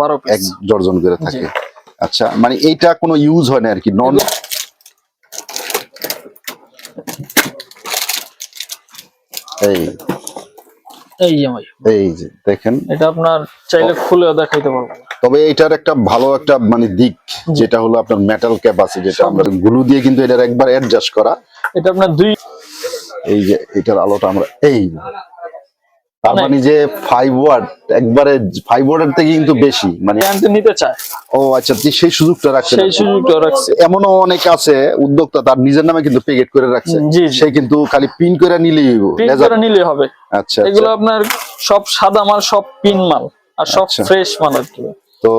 12 piece এক dozen করে থাকে। আচ্ছা, মানে এইটা কোনো ইউজ হয় না আর কি, নন এই এই যে ভাই, এই যে দেখেন, এটা আপনার চাইলে খুলেও দেখাইতে পারবো। তবে এটার একটা ভালো একটা মানে দিক যেটা হলো আপনার মেটাল ক্যাপ আছে, যেটা আমরা গ্লু দিয়ে কিন্তু এটার একবার অ্যাডজাস্ট করা। এটা আপনার দুই, এই যে এটার আলোটা আমরা এই তার মানে যে 5 ওয়াট, একবারে 5 ওয়াটের থেকে কিন্তু বেশি মানে আনতে নিতে চায়। ও আচ্ছা, সেই সুযোগটা রাখছে, সেই সুযোগটা রাখছে। এমনও অনেক আছে উদ্যোক্তা তার নিজের নামে কিন্তু প্যাকেট করে রাখছে, সে কিন্তু খালি পিন করে নিলেই হবে। আচ্ছা, এগুলো আপনার সব সাদা মাল, সব পিন মাল আর সব ফ্রেশ মাল আর কি। তো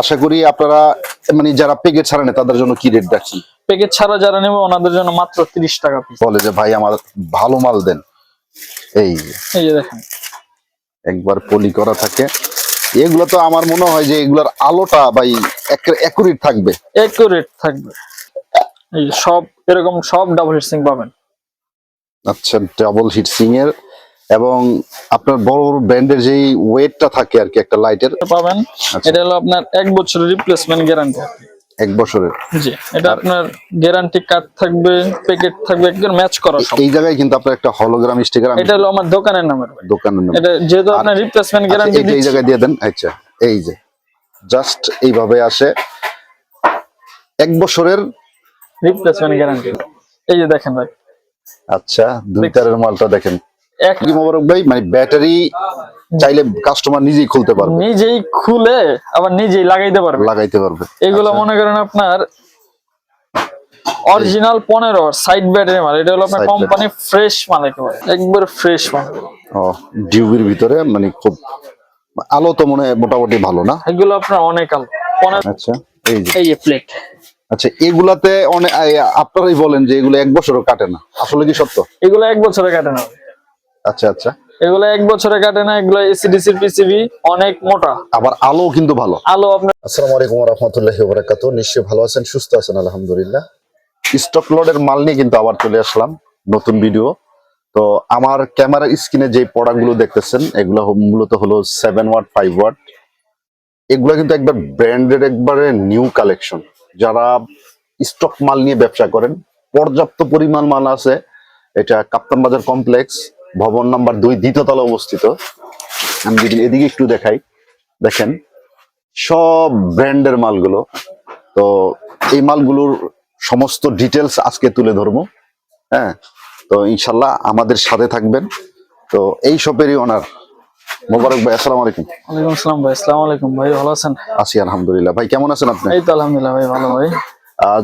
আশা করি আপনারা মানে যারা প্যাকেট ছাড়া নেয় তাদের জন্য কি রেট রাখছেন? প্যাকেট ছাড়া যারা নেবে ওনাদের জন্য মাত্র 30 টাকা পিস। বলে যে ভাই আমার ভালো মাল দেন, এই যে দেখেন একবার পলি করা থাকে। এগুলো তো আমার মনে হয় যে এগুলার আলোটা ভাই অ্যাকুরেট থাকবে, এই সব এরকম সব ডাবল হিটসিং পাবেন। আচ্ছা, ডাবল হিটসিং এর, এবং আপনার বড় বড় ব্র্যান্ডের যেই ওয়েটটা থাকে আর কি একটা লাইটের পাবেন। এটা হলো আপনার 1 বছরের রিপ্লেসমেন্ট গ্যারান্টি। 1 বছরের, জি, এটা আপনার গ্যারান্টি কার্ড থাকবে, প্যাকেট থাকবে, একদম ম্যাচ করা সব। এই জায়গায় কিন্তু আপনার একটা হলোগ্রাম স্টিকার, এটা হলো আমার দোকানের নাম। এটা যেহেতু আপনার রিপ্লেসমেন্ট গ্যারান্টি এই জায়গায় দিয়ে দেন। আচ্ছা, এই যে জাস্ট এইভাবে আসে 1 বছরের রিপ্লেসমেন্ট গ্যারান্টি। এই যে দেখেন ভাই, আচ্ছা 2 তারের মালটা দেখেন। কি মোবারক ভাই, মানে ব্যাটারি চাইলে কাস্টমার নিজেই খুলতে পারবে, নিজেই খুলে আবার নিজেই লাগাইতে পারবে। এগুলো মনে করেন আপনার অরিজিনাল 15 সাইড ব্যাটারি মাল। এটা হলো আপনার কোম্পানি ফ্রেশ মাল, একেবারে একবার ফ্রেশ মাল। ও ডিউবির ভিতরে মানে খুব আলো তো মনে মোটামুটি ভালো না? এগুলো আপনার অনেক আলো। আচ্ছা, এই যে প্লেট। আচ্ছা, এগুলাতে অনেক আপনারাই বলেন যে এগুলো 1 বছরও কাটে না, আসলে কি সত্য? এগুলো 1 বছরে কাটে না। আচ্ছা আচ্ছা, এগুলো 1 বছরে কাটে না। এগুলো এসিডিসি পিসিবি অনেক মোটা, আবার আলো কিন্তু ভালো। আলো আপনার। আসসালামু আলাইকুম ওয়া রাহমাতুল্লাহি ওয়া বারাকাতুহু। নিশ্চয়ই ভালো আছেন, সুস্থ আছেন, আলহামদুলিল্লাহ। স্টক লটের মাল নিয়ে কিন্তু আবার চলে আসলাম, নতুন ভিডিও। তো আমার ক্যামেরার স্ক্রিনে যে প্রোডাক্টগুলো দেখতেছেন এগুলো মূলত হলো 7 ওয়াট 5 ওয়াট। এগুলো কিন্তু একবার ব্র্যান্ডেড, একবারে নিউ কালেকশন। যারা স্টক মাল নিয়ে ব্যবসা করেন, পর্যাপ্ত পরিমাণ মাল আছে। এটা কাপ্তান বাজার কমপ্লেক্স, ভবন নাম্বার 2, দ্বিতীয় তলা অবস্থিত। আমি যদি এদিকে একটু দেখাই, দেখেন সব ব্র্যান্ডের মালগুলো। তো এই মালগুলোর সমস্ত ডিটেলস আজকে তুলে ধরবো। হ্যাঁ, তো ইনশাল্লাহ আমাদের সাথে থাকবেন। তো এই শপেরই ওনার মোবারক ভাই, আসসালামু আলাইকুম। ওয়ালাইকুম আসসালাম ভাই। আসসালামু আলাইকুম ভাই, ভালো আছেন? আছি আলহামদুলিল্লাহ। ভাই কেমন আছেন আপনি? এই তো আলহামদুলিল্লাহ ভাই, ভালো ভাই।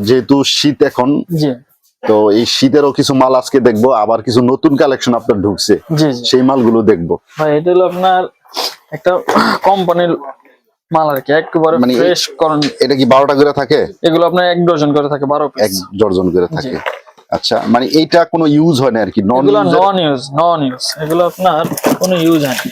যেহেতু শীত এখন, জি, তো এই শীতেরও কিছু মাল আজকে দেখবো, আবার কিছু নতুন কালেকশন আপনার ঢুকছে, জি সেই মালগুলো দেখবো ভাই। এটা হলো আপনার একটা কোম্পানির মাল আর কি, একেবারে মানে ফ্রেশ করেন। এটা কি 12টা করে থাকে? এগুলো আপনার 1 ডজন করে থাকে, 12 পিস। 1 ডজন করে থাকে। আচ্ছা, মানে এইটা কোনো ইউজ হয় না আর কি, নন ইউজ। এগুলো আপনার কোনো ইউজ হয় না।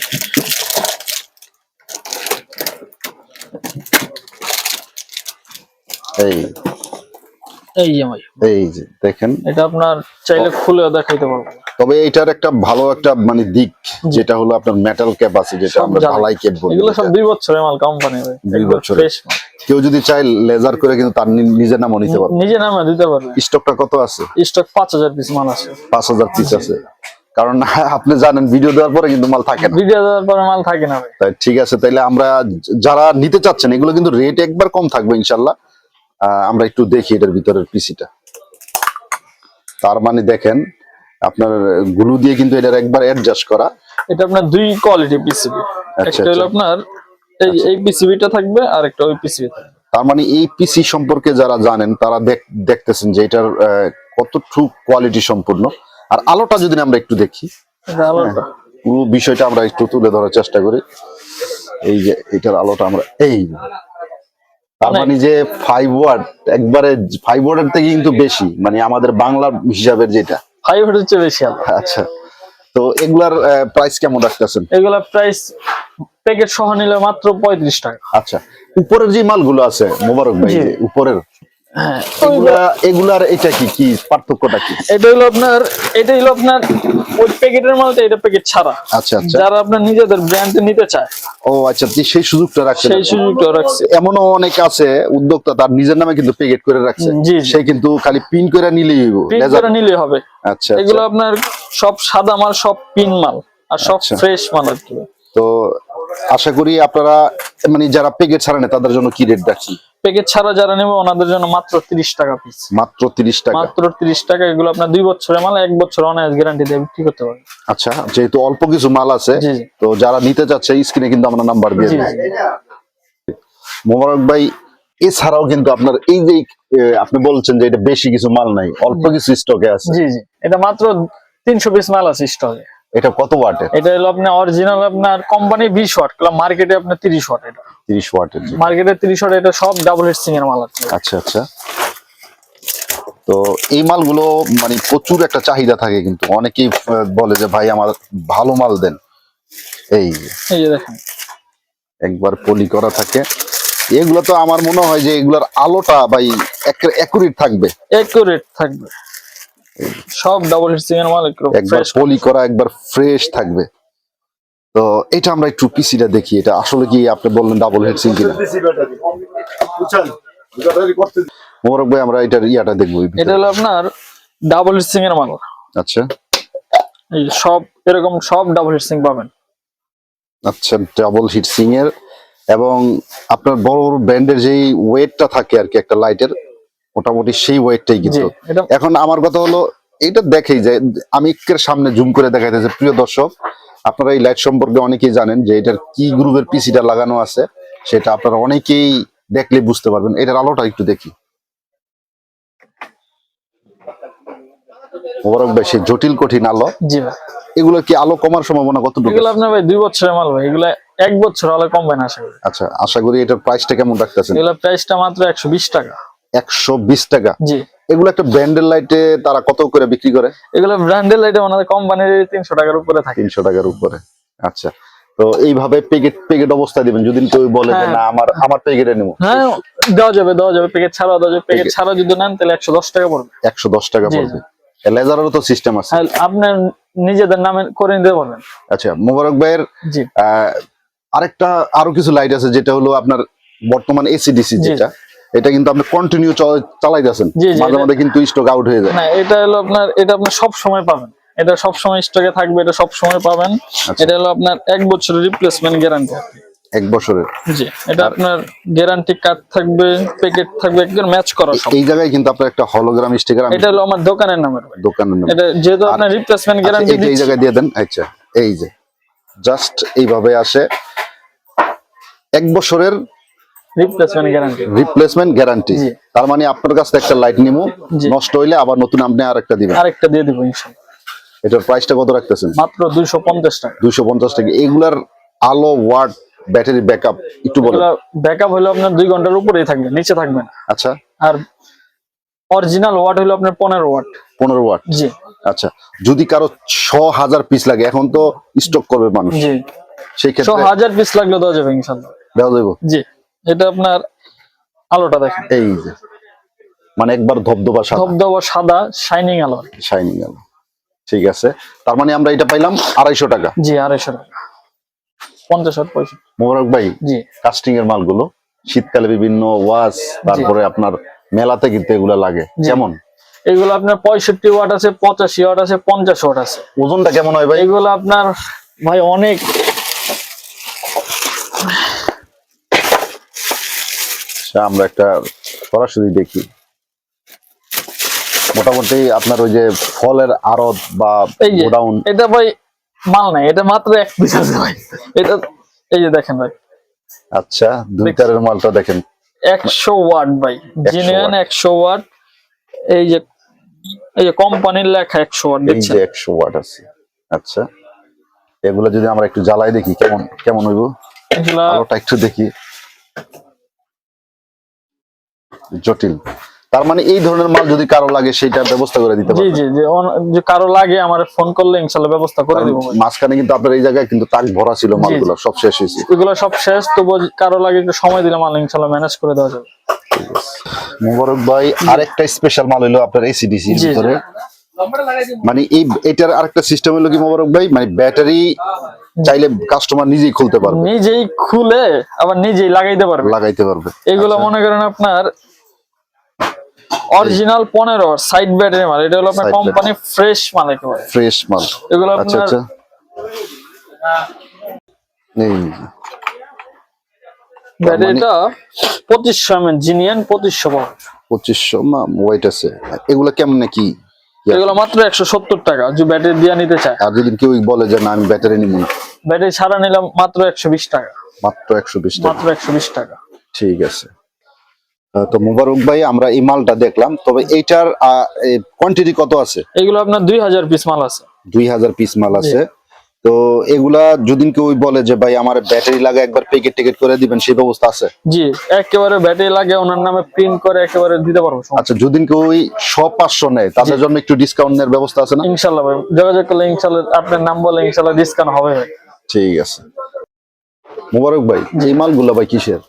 এই যে ভাই, এই যে দেখেন, এটা আপনার চাইলে খুলেও দেখাইতে পারবো। তবে এটার একটা ভালো একটা মানে দিক যেটা হলো আপনার মেটাল ক্যাপ আছে, যেটা আমরা ঢালাই ক্যাপ বলি। এগুলো সব 2 বছরের মাল, কোম্পানি ভাই, 2 বছরের। কেউ যদি চায় লেজার করে কিন্তু তার নিজের নামও নিতে পারবে, নিজের নামে দিতে পারবে। স্টকটা কত আছে? স্টক 5000 পিস মাল আছে। 5000 পিস আছে, কারণ আপনি জানেন ভিডিও দেওয়ার পরে কিন্তু মাল থাকে না। ভিডিও দেওয়ার পরে মাল থাকে না ভাই। তাই ঠিক আছে, তাইলে আমরা যারা নিতে চাচ্ছেন এগুলো কিন্তু রেট একবার কম থাকবে ইনশাল্লাহ। আমরা একটু দেখি এটার ভিতরের পিসিটা। তার মানে দেখেন আপনার গ্লু দিয়ে কিন্তু এটার একবার অ্যাডজাস্ট করা। এটা আপনার 2 কোয়ালিটি পিসিবি। একটা হলো আপনার এই পিসিবিটা থাকবে, আর একটা ওই পিসিবি থাকবে। তার মানে এই পিসি সম্পর্কে যারা জানেন তারা দেখতেছেন যে এটার কতটুকু কোয়ালিটি সম্পূর্ণ। আর আলোটা যদি আমরা একটু দেখি, পুরো বিষয়টা আমরা একটু তুলে ধরার চেষ্টা করি। এই যে এটার আলোটা আমরা তার মানে যে 5 ওয়াট, একবারে 5 ওয়াটের থেকে কিন্তু বেশি, মানে আমাদের বাংলা হিসাবের যেটা 5 ওয়াটের চেয়ে বেশি আলো। আচ্ছা, তো এগুলার প্রাইস কেমন রাখতেছেন? এগুলার প্রাইস প্যাকেট সহ নিলে মাত্র 35 টাকা। আচ্ছা, উপরের যে মালগুলো আছে মোবারক ভাই, উপরের হ্যাঁ এগুলার এটা কি কি পার্থক্যটা কি? এটা হলো আপনার ওই প্যাকেটের মালটা, এটা প্যাকেট ছাড়া। আচ্ছা আচ্ছা। যারা আপনার নিজেদের ব্র্যান্ডে নিতে চায়, ও আচ্ছা, সেই সুযোগটা রাখছে। সেই সুযোগটা রাখছে। এমনও অনেক আছে উদ্যোক্তা তার নিজের নামে কিন্তু প্যাকেট করে রাখছে, জি সে কিন্তু খালি পিন করে নিলেই হবে। আচ্ছা, এগুলো আপনার সব সাদা মাল, সব পিন মাল, আর সব আচ্ছা। ফ্রেশ মাল আর কি। তো আশা করি আপনারা মানে যারা প্যাকেট ছাড়া নেয় তাদের জন্য কি রেট রাখছি? প্যাকেট ছাড়া যারা নেবে ওনাদের জন্য মাত্র 30 টাকা পিস। মাত্র 30 টাকা? মাত্র 30 টাকা। এগুলো আপনার 2 বছরের মাল, 1 বছর অনায়াস গ্যারান্টি দিয়ে বিক্রি করতে পারবেন। আচ্ছা, যেহেতু অল্প কিছু মাল আছে, জি জি তো যারা নিতে চাচ্ছে স্ক্রিনে কিন্তু আমরা নাম্বার দিয়ে জি দিই। জি। মোবারক ভাই, এছাড়াও কিন্তু আপনার এই যে আপনি বলছেন যে এটা বেশি কিছু মাল নাই, অল্প কিছু স্টকে আছে। জি জি, এটা মাত্র 300 পিস মাল আছে স্টকে। এটা কত ওয়াটের? এটা হলো আপনার অরিজিনাল, আপনার কোম্পানি 20 ওয়াট, মার্কেটে আপনার 30 ওয়াট। এটা 30 ওয়াটের? মার্কেটে 30 ওয়াট। এটা সব ডাবল হিটসিং এর মাল আছে। আচ্ছা আচ্ছা। তো এই মালগুলো মানে প্রচুর একটা চাহিদা থাকে, কিন্তু অনেকেই বলে যে ভাই আমার ভালো মাল দেন। এই যে দেখেন একবার পলি করা থাকে। এগুলো তো আমার মনে হয় যে এগুলার আলোটা ভাই একুরেট থাকবে। সব ডাবল হিটসিং এর মাল, একবার পলি করা, একবার ফ্রেশ থাকবে। তো এটা আমরা একটু পিসিটা দেখি, এটা আসলে কি আপনি বললেন ডাবল হিটসিং কিনা। মোবারক ভাই, আমরা এটার ইয়াটা দেখবো। এটা হলো আপনার ডাবল হিটসিং এর মাল। আচ্ছা, এই সব এরকম সব ডাবল হিটসিং পাবেন। আচ্ছা, ডাবল হিটসিং এর। এবং আপনার বড় বড় ব্র্যান্ডের যেই ওয়েটটা থাকে আর কি একটা লাইটের, মোটামুটি সেই ওয়েটটাই কিন্তু। এখন আমার কথা হলো, এটা দেখেই যায়, আমি একটু সামনে জুম করে দেখাইতেছি। প্রিয় দর্শক, আপনারা এই লাইট সম্পর্কে অনেকেই জানেন যে এটার কি গ্রুপের পিসিটা লাগানো আছে, সেটা আপনারা অনেকেই দেখলে বুঝতে পারবেন। এটার আলোটা একটু দেখি। মোবারক ভাই, সেই জটিল কঠিন আলো। জি ভাই। এগুলো কি আলো কমার সম্ভাবনা কতটুকু? এগুলো আপনার ভাই 2 বছরের মাল ভাই, এগুলো 1 বছর আলো কমবে না আশা করি। আচ্ছা, আশা করি এটার প্রাইসটা কেমন রাখতেছেন? এগুলো প্রাইসটা মাত্র 120 টাকা। 120 টাকা? জি। এগুলো একটা ব্র্যান্ডের লাইটে তারা কত করে বিক্রি করে? এগুলো ব্র্যান্ডের লাইটে ওনাদের কোম্পানির 300 টাকার উপরে থাকে। 300 টাকার উপরে? আচ্ছা। তো এইভাবে প্যাকেট অবস্থা দিবেন, যদি কেউ বলে যে না আমার প্যাকেটে নেব। হ্যাঁ, দেওয়া যাবে প্যাকেট ছাড়া দেওয়া যাবে। প্যাকেট ছাড়া যদি নেন তাহলে 110 টাকা পড়বে। 110 টাকা পড়বে। লেজারেরও তো সিস্টেম আছে? হ্যাঁ, আপনার নিজেদের নামে করে নিতে পারবেন। আচ্ছা, মোবারক ভাইয়ের আরো কিছু লাইট আছে, যেটা হলো আপনার বর্তমান এসিডিসি, যেটা এটা কিন্তু আপনি কন্টিনিউ চালাইতেছেন, মাঝে মাঝে কিন্তু স্টক আউট হয়ে যায়। না, এটা আপনি সব সময় পাবেন। এটা সব সময় স্টকে থাকবে, এটা সব সময় পাবেন। এটা হলো আপনার 1 বছরের রিপ্লেসমেন্ট গ্যারান্টি। 1 বছরের? জি। এটা আপনার গ্যারান্টি কার্ড থাকবে, প্যাকেট থাকবে, একদম ম্যাচ করা সব। এই জায়গায় কিন্তু আপনার একটা হলোগ্রাম স্টিকার। এটা হলো আমার দোকানের নাম। এটা যেহেতু আপনার রিপ্লেসমেন্ট গ্যারান্টি এই জায়গায় দিয়ে দেন। আচ্ছা, এই যে জাস্ট এইভাবে আসে, 1 বছরের রিপ্লেসমেন্ট গ্যারান্টি। তার মানে আপনার কাছে একটা লাইট নিমু, নষ্ট হইলে আবার নতুন আপনি আরেকটা দিবেন। আরেকটা দিয়ে দিব ইনশাআল্লাহ। এটার প্রাইসটা কত রাখতেছেন? মাত্র 250 টাকা। 250 টাকা। এগুলার আলো, ওয়াট, ব্যাটারি ব্যাকআপ একটু বলেন। ব্যাকআপ হলো আপনার 2 ঘন্টার উপরেই থাকবে, নিচে থাকবে না। আচ্ছা। আর অরিজিনাল ওয়াট হলো আপনার 15 ওয়াট। 15 ওয়াট? জি। আচ্ছা, যদি কারো 6000 পিস লাগে, এখন তো স্টক করবে মানুষ, জি, সেই ক্ষেত্রে 6000 পিস লাগলে দেওয়া যাবে ইনশাআল্লাহ। দেওয়া যাবে? জি। এটা আপনার আলোটা দেখেন, এই যে মানে একবার ধবধবা সাদা শাইনিং আলো। শাইনিং আলো, ঠিক আছে। তার মানে আমরা এটা পাইলাম 250 টাকা। জি, 250 টাকা। 50 পয়সা। মোবারক ভাই, জি, কাস্টিং এর মালগুলো শীতকালে বিভিন্ন ওয়াশ, তারপরে আপনার মেলাতে কিন্তু এগুলা লাগে, যেমন এগুলো আপনার 65 ওয়াট আছে, 85 ওয়াট আছে, 50 ওয়াট আছে। ওজনটা কেমন হয় ভাই? এগুলো আপনার ভাই অনেক। আমরা একটা সরাসরি দেখি। মোটামুটি আপনার ওই যে ফলের আড়ত বা গোডাউন, এটা ভাই মাল নাই, এটা মাত্র 1 পিস আছে ভাই। এটা এই যে দেখেন ভাই। আচ্ছা, 2 তারের মালটা দেখেন, 100 ওয়াট ভাই, জেনুইন 100 ওয়াট। এই যে কোম্পানির লেখা 100 ওয়াট দিচ্ছে। 100 ওয়াট আছে। আচ্ছা, এগুলো যদি আমরা একটু জ্বালাই দেখি কেমন হইব। আলোটা একটু দেখি, জটিল। তার মানে এই ধরনের মাল যদি কারো লাগে সেটা ব্যবস্থা করে দিতে পারবেন? জি জি, যে কারো লাগে আমারে ফোন করলে ইনশাআল্লাহ ব্যবস্থা করে দেব। মাঝখানে কিন্তু আপনার এই জায়গায় কিন্তু তাক ভরা ছিল, মালগুলো সব শেষ হয়েছে। এগুলো সব শেষ, তো কারো লাগে একটু সময় দিলে মাল ইনশাআল্লাহ ম্যানেজ করে দেওয়া যাবে। ঠিক আছে। মোবারক ভাই আরেকটা স্পেশাল মাল হলো আপনার এসিডিসি জি, জি। ভিতরে, মানে এটার আরেকটা সিস্টেম হলো কি মোবারক ভাই, মানে ব্যাটারি চাইলে কাস্টমার নিজেই খুলতে পারবে, নিজেই খুলে আবার নিজেই লাগাইতে পারবে। লাগাইতে পারবে। এগুলো মনে করেন আপনার অরিজিনাল 15 সাইড ব্যাটারি মাল, এটা হলো আপনার Side কোম্পানি ফ্রেশ মাল একেবারে। ফ্রেশ মাল। এগুলো আচ্ছা আপনার আচ্ছা, এই ব্যাটারিটা 2500 mAh জিনিয়ান 2500 পাওয়ার। 2500 ওয়েট আছে। এগুলো কেমন কি? এগুলো মাত্র 170 টাকা যদি ব্যাটারি দিয়ে নিতে চায়। আর যদি কেউ বলে যে না আমি ব্যাটারি নিব না, ব্যাটারি ছাড়া নিলাম মাত্র 120 টাকা। মাত্র 120 টাকা। মাত্র 120 টাকা। ঠিক আছে। তো মোবারক ভাই আমরা এই মালটা দেখলাম, তবে এইটার কোয়ান্টিটি কত আছে? এগুলো আপনার 2000 পিস মাল আছে। 2000 পিস মাল আছে। তো এগুলা যদি কেউ বলে যে ভাই আমার ব্যাটারি লাগা একবার প্যাকেট টিকেট করে দিবেন, সেই ব্যবস্থা আছে? জি, একেবারে ব্যাটারি লাগে ওনার নামে প্রিন্ট করে একেবারে দিতে পারবো। আচ্ছা, যদি কেউ 100-500 নেয় তাদের জন্য একটু ডিসকাউন্টের ব্যবস্থা আছে না? ইনশাআল্লাহ ভাই, যোগাযোগ করলে ইনশাআল্লাহ আপনার নাম বলে ইনশাআল্লাহ ডিসকাউন্ট হবে ভাই। ঠিক আছে। মোবারক ভাই এই মালগুলো ভাই কিসের?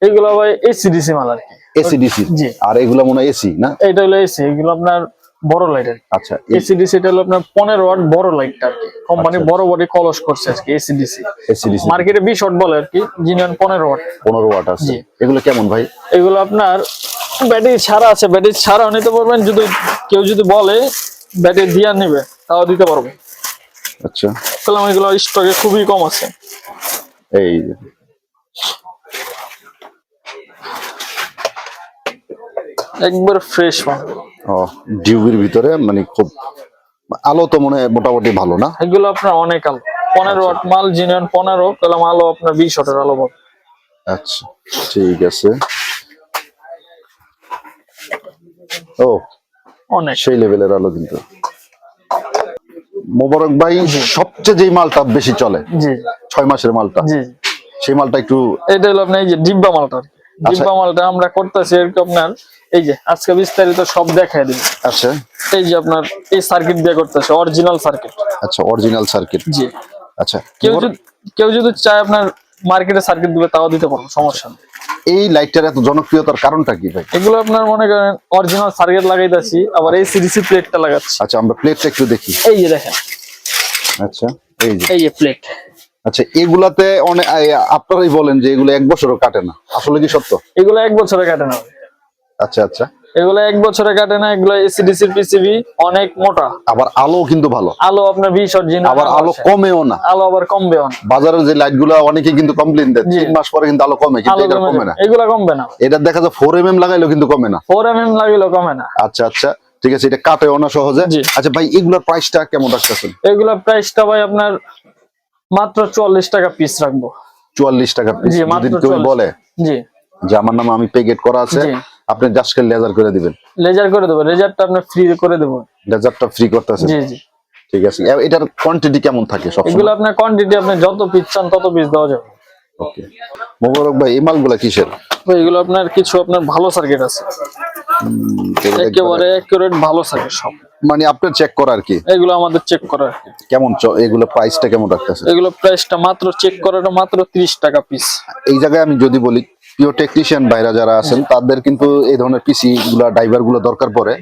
এগুলো ভাই এসিডিসি মাল আর কি। এসিডিসি। জি। আর এগুলা মনে হয় এসি না? এটা হলো এসি, এগুলো আপনার বড় লাইট আর কি। আচ্ছা, এসিডিসি এটা হলো আপনার 15 ওয়াট বড় লাইটটা আর কি। কোম্পানি আচ্ছা। বড় বড় কলস করছে আজকে এসিডিসি। এসিডিসি মার্কেটে 20 ওয়াট বলে আর কি, জিনিয়ান 15 ওয়াট। 15 ওয়াট আছে। জি। এগুলো কেমন ভাই? এগুলো আপনার ব্যাটারি ছাড়া আছে, ব্যাটারি ছাড়াও নিতে পারবেন। যদি কেউ যদি বলে ব্যাটারি দিয়ে নিবে তাও দিতে পারবো। আচ্ছা, তাহলে এগুলো স্টকে খুবই কম আছে। এই যে। একবার ফ্রেশ মাল। ও ডিউবির ভিতরে, মানে খুব আলো তো মনে হয় মোটামুটি ভালো না? এগুলো আপনার অনেক আলো, 15 ওয়াট মাল, জিনিয়ান 15, তাহলে আলো আপনার 20 ওয়াটের আলো পাবে। আচ্ছা, ঠিক আছে। ও অনেক সেই লেভেলের আলো কিন্তু। মোবারক ভাই সবচেয়ে যে মালটা বেশি চলে, জি 6 মাসের মালটা, জি, সেই মালটা একটু। এটা হলো আপনার এই যে ডিব্বা মালটা আর কি। ডিব্বা মালটা আমরা করতেছি এরকম আপনার, এই যে আজকে বিস্তারিত সব দেখায় দিই। আচ্ছা এই যে আপনার এই সার্কিট দিয়ে করতেছে, অরিজিনাল সার্কিট। আচ্ছা, অরিজিনাল সার্কিট। জি। আচ্ছা, কেউ যদি চায় আপনার মার্কেটে সার্কিট দিবে তাও দিতে পারবো, সমস্যা নেই। এই লাইটটার এত জনপ্রিয়তার কারণটা কি ভাই? এগুলো আপনার মনে করেন অরিজিনাল সার্কিট লাগাইতেছি, আবার এই সিডিসি প্লেটটা লাগাচ্ছি। আচ্ছা, আমরা প্লেটটা একটু দেখি। এই যে দেখেন, আচ্ছা, এই যে। এই যে প্লেট। আচ্ছা, এগুলাতে অনেক আপনারাই বলেন যে এগুলো 1 বছরও কাটে না, আসলে কি সত্য? এগুলো 1 বছরে কাটে না। আচ্ছা আচ্ছা, এগুলো 1 বছরে কাটে না। এগুলো এসিডিসি পিসিবি অনেক মোটা। আবার আলো কিন্তু ভালো। আলো আপনার 20 ওয়াট জিনিস, আবার আলো কমেও না। আলো আবার কমবেও না। বাজারের যে লাইট গুলো অনেকে কিন্তু কমপ্লেইন দেয়, জি। 3 মাস পরে কিন্তু আলো কমে, কিন্তু আলো এটা কমে না। এগুলো কমবে না। এটা দেখা যায় 4mm লাগাইলেও কিন্তু কমে না। 4mm লাগিলেও কমে না। আচ্ছা আচ্ছা, ঠিক আছে, এটা কাটেও না সহজে। জি। আচ্ছা ভাই, এগুলোর প্রাইসটা কেমন রাখতেছেন? এগুলোর প্রাইসটা ভাই আপনার মাত্র 44 টাকা পিস রাখবো। 44 টাকা পিস। জি, যদি মাত্র কেউ 44। বলে জি, যে আমার নামে আমি পেগেট করা আছে, জি। আপনি জাস্ট লেজার করে দিবেন? লেজার করে দেবো, লেজারটা আপনি ফ্রি করে দেবো। লেজারটা ফ্রি করতেছেন? জি জি। ঠিক আছে। এটার কোয়ান্টিটি কেমন থাকে এগুলো সবসময়? আপনার কোয়ান্টিটি আপনি যত পিস চান তত পিস দেওয়া যাবে। ওকে। মোবারক ভাই, এই মালগুলা কিসের? তো এগুলো আপনার কিছু আপনার ভালো সার্কিট আছে, একেবারে অ্যাকুরেট ভালো সার্কিট সব। মানে আপনার চেক করা আর কি? এগুলো আমাদের চেক করা। কেমন এগুলো প্রাইসটা কেমন রাখতেছে? এগুলো প্রাইসটা মাত্র চেক করাটা মাত্র 30 টাকা পিস। এই জায়গায় আমি যদি বলি, প্রিয় টেকনিশিয়ান ভাইরা যারা আছেন তাদের কিন্তু এই ধরনের পিসি গুলা, ড্রাইভার গুলো দরকার পড়ে,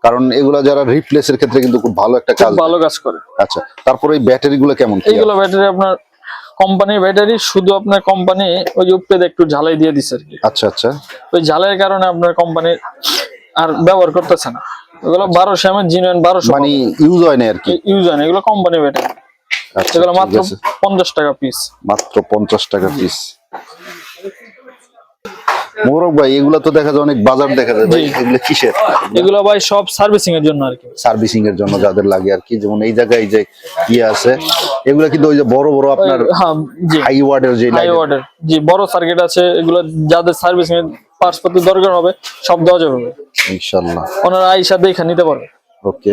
কারণ এগুলা যারা রিপ্লেসের ক্ষেত্রে কিন্তু খুব ভালো একটা কাজ। ভালো কাজ করে। আচ্ছা, তারপরে এই ব্যাটারি গুলো কেমন? এইগুলো ব্যাটারি আপনার কোম্পানির ব্যাটারি, শুধু আপনার কোম্পানি ওই যে উপরে একটু ঝালাই দিয়ে দিছে আর কি। আচ্ছা আচ্ছা, ওই ঝালের কারণে আপনার কোম্পানি আর ব্যবহার করতেছে না। এগুলো 1200 mAh জিনিয়ান 1200 মানে ইউজ হয় না আর কি? ইউজ হয় না, এগুলো কোম্পানি ব্যাটারি। আচ্ছা, এগুলো ঠিক মাত্র আছে। 50 টাকা পিস। মাত্র 50 টাকা পিস। মোবারক ভাই, এগুলা তো দেখা যায় অনেক বাজার দেখা যায় ভাই, এগুলো কিসের? এগুলো ভাই সব সার্ভিসিং এর জন্য আর কি। সার্ভিসিং এর জন্য যাদের লাগে আর কি, যেমন এই জায়গায় যে ইয়ে আছে, এগুলা কিন্তু ওই যে বড় বড় আপনার হ্যাঁ জি, হাই ওয়াটের যে হাই ওয়াটের জি বড় সার্কিট আছে, এগুলো যাদের সার্ভিসিং এর পার্টস পত্র দরকার হবে সব দেওয়া যাবে ইনশাআল্লাহ। ওনারা আইসা দেখে নিতে পারবে। ওকে।